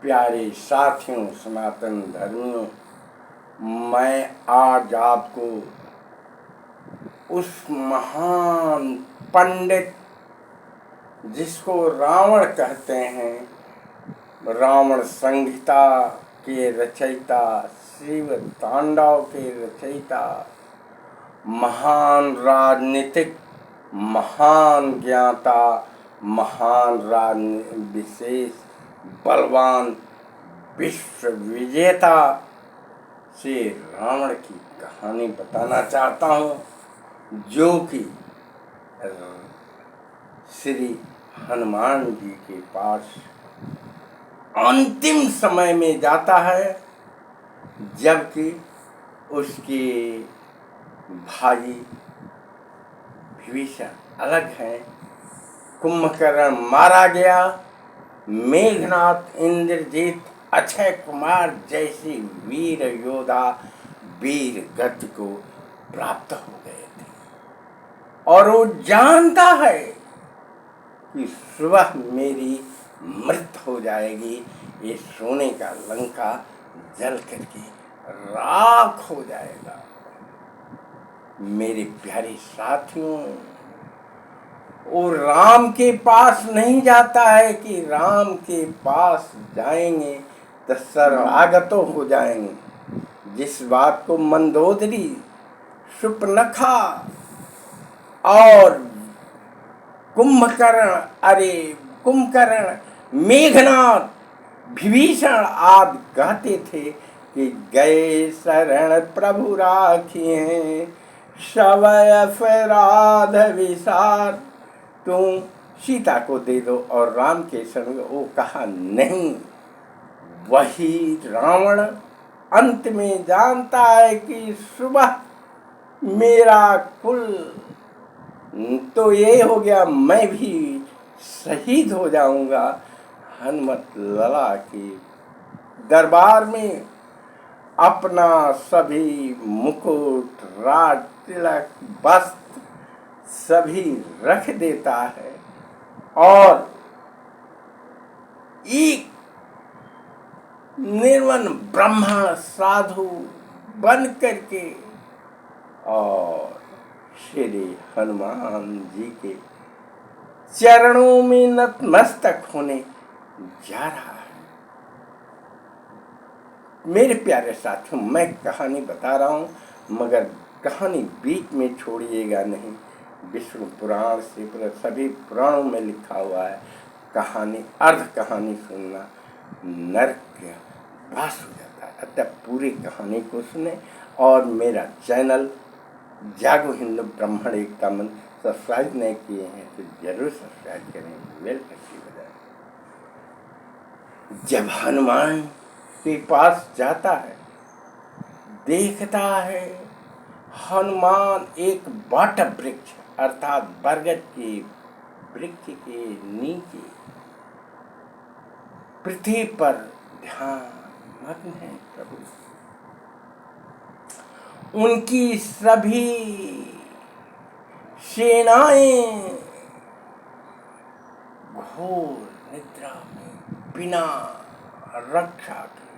प्यारे साथियों, सनातन धर्मियों, मैं आज आपको उस महान पंडित जिसको रावण कहते हैं, रावण संहिता के रचयिता, शिव तांडव के रचयिता, महान राजनीतिक, महान ज्ञाता, महान विशेष बलवान विश्व विजेता से रावण की कहानी बताना चाहता हूँ, जो कि श्री हनुमान जी के पास अंतिम समय में जाता है, जबकि उसके भाई विभीषण अलग हैं। कुंभकर्ण मारा गया, मेघनाथ, इंद्रजीत, अक्षय कुमार जैसे वीर योद्धा वीर गति को प्राप्त हो गए थे, और वो जानता है कि सुबह मेरी मृत्यु हो जाएगी, ये सोने का लंका जल करके राख हो जाएगा। मेरे प्यारे साथियों, वो राम के पास नहीं जाता है कि राम के पास जाएंगे तो शरणागतों हो जाएंगे, जिस बात को मंदोदरी, शूर्पणखा और कुंभकर्ण, मेघनाथ, विभीषण आदि कहते थे कि गए शरण प्रभु राखिए, सवय अपराध विसार, तुम सीता को दे दो और राम के शरण। वो कहा नहीं। वही रावण अंत में जानता है कि सुबह मेरा कुल तो ये हो गया, मैं भी शहीद हो जाऊंगा। हनुमत लला के दरबार में अपना सभी मुकुट, राज तिलक, वस्त्र सभी रख देता है और एक निर्वन ब्रह्मा साधु बन करके और श्री हनुमान जी के चरणों में नतमस्तक होने जा रहा है। मेरे प्यारे साथियों, मैं कहानी बता रहा हूँ, मगर कहानी बीच में छोड़िएगा नहीं। विष्णु पुराण से सभी पुराणों में लिखा हुआ है, कहानी अर्ध कहानी सुनना नरक का वास हो जाता है। अतः पूरी कहानी को सुने और मेरा चैनल जागो हिंदू ब्राह्मण एकता मंत्र सब्सक्राइब नहीं किए हैं तो जरूर सब्सक्राइब करें, बेल घंटी बजाएं। जब हनुमान के पास जाता है, देखता है हनुमान एक बट वृक्ष अर्थात बरगद के वृक्ष के नीचे पृथ्वी पर ध्यान मग्न है। प्रभु उनकी सभी सेनाएं घोर निद्रा में बिना रक्षा के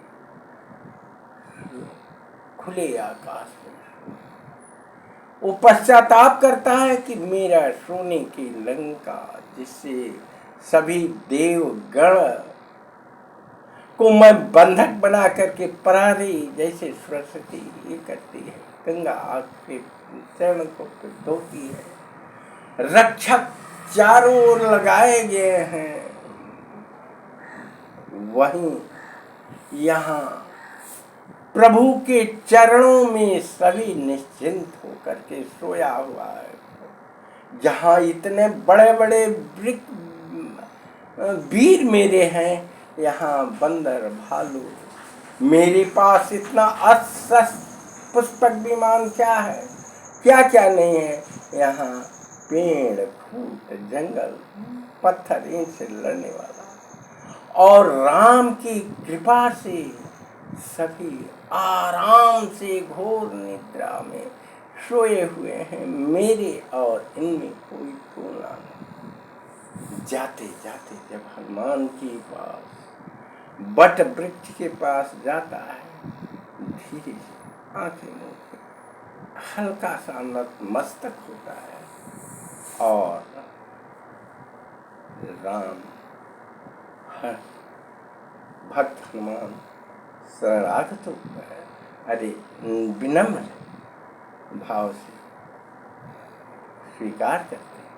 खुले आकाश में वो पश्चाताप करता है कि मेरा सोने की लंका, जिससे सभी देव गण को मैं बंधक बना करके प्रहरी जैसे सरस्वती ये करती है, गंगा आपके चरण को धोती है, रक्षक चारों ओर लगाए गए हैं, वहीं यहाँ प्रभु के चरणों में सभी निश्चिंत होकर के सोया हुआ है। जहाँ इतने बड़े बड़े वीर मेरे हैं, यहाँ बंदर भालू, मेरे पास इतना अस्त्र पुष्पक विमान क्या है, क्या क्या नहीं है। यहाँ पेड़, फूट, जंगल, पत्थर, इनसे लड़ने वाला, और राम की कृपा से सभी आराम से घोर निद्रा में सोए हुए हैं। मेरे और इनमें कोई तुलना नहीं। जाते जाते जब हनुमान के पास बट वृक्ष के पास जाता है, धीरे से आंखें मूंद के हल्का सा नतमस्तक होता है और राम भक्त हनुमान शरणागत होता है, अरे विनम्र भाव से स्वीकार करते हैं।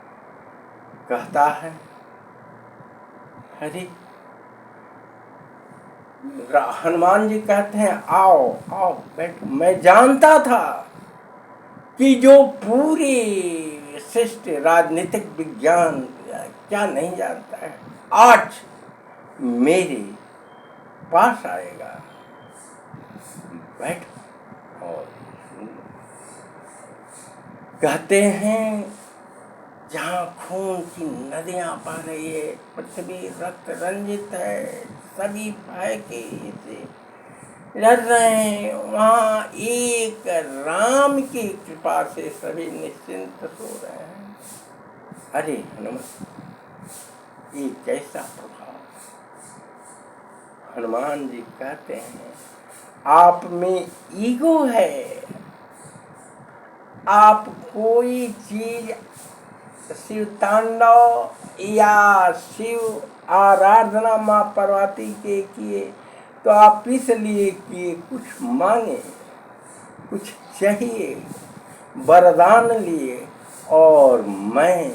कहता है, अरे हनुमान जी कहते हैं, आओ आओ बैठो। मैं जानता था कि जो पूरे शिष्ट राजनीतिक विज्ञान क्या नहीं जानता है, आज मेरे पास आएगा, बैठो। और कहते हैं, जहाँ खून की नदियाँ बह रही है, पृथ्वी रक्त रंजित है, सभी भय के से लड़ रहे हैं, वहाँ एक राम की कृपा से सभी निश्चिंत सो रहे हैं। अरे हनुमान, ये कैसा प्रभाव। हनुमान जी कहते हैं, आप में ईगो है, आप कोई चीज शिव तांडव या शिव आराधना माँ पार्वती के किए तो आप इसलिए किए कुछ मांगे, कुछ चाहिए, वरदान लिए, और मैं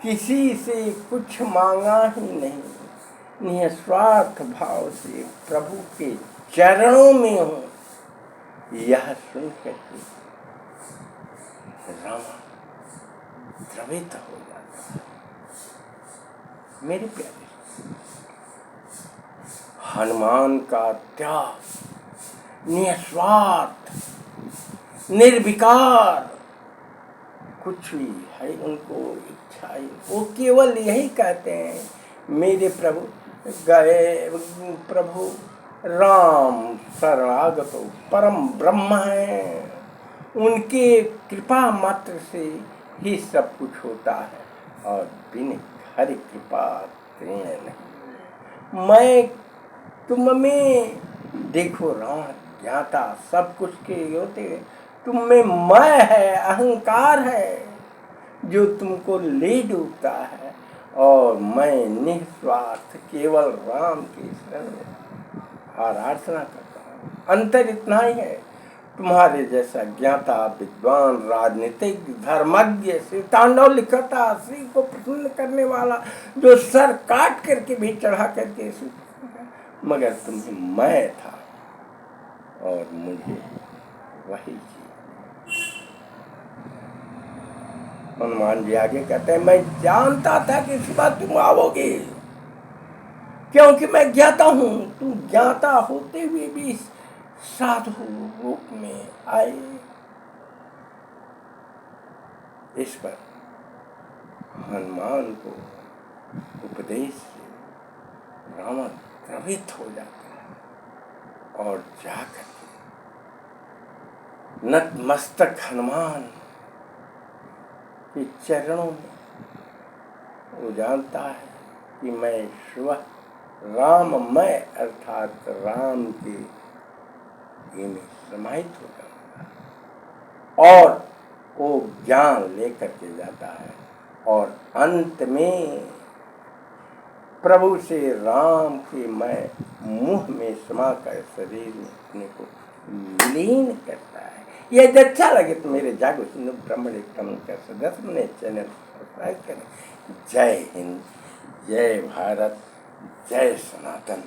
किसी से कुछ मांगा ही नहीं, निस्वार्थ भाव से प्रभु के चरणों में हूँ। यह सुनकर के रामा द्रवित हो जाता है। मेरे प्यारे, हनुमान का त्याग, निस्वार्थ, निर्विकार, कुछ भी है उनको इच्छा ही, वो केवल यही कहते हैं, मेरे प्रभु गए, प्रभु राम शरणागत परम ब्रह्म है, उनके कृपा मात्र से ही सब कुछ होता है, और बिन हरि कृपा तृण नहीं। मैं तुम में देखो राम ज्ञाता सब कुछ के होते, तुम में मैं है, अहंकार है जो तुमको ले डूबता है, और मैं निस्वार्थ केवल राम की शरण आराधना करता हूँ। अंतर इतना ही है, तुम्हारे जैसा ज्ञाता विद्वान राजनीतिक धर्मज्ञ श्री तांडव लिखता, श्री को प्रसन्न करने वाला, जो सर काट करके भी चढ़ा करके, मगर तुम्हें मैं था और मुझे वही चीज। हनुमान जी आगे कहते हैं, मैं जानता था कि इस बार तुम आओगे, क्योंकि मैं ज्ञाता हूँ। तुम ज्ञाता होते हुए भी साधु रूप में आए। इस पर हनुमान को उपदेश से रावण द्रवित हो जाता है, और जाकर नतमस्तक हनुमान के चरणों में वो जानता है कि मैं स्वयं राममय अर्थात राम के में समाहित हो जाऊंगा, और वो ज्ञान लेकर के जाता है, और अंत में प्रभु से राम के मैं मुंह में समा कर शरीर में अपने को लीन करता है। यदि अच्छा लगे तो मेरे जागो हिंदू ब्राह्मण एकदम का सदस्य बने, चैनल सब्सक्राइब करें। जय हिंद, जय भारत, जय सनातन।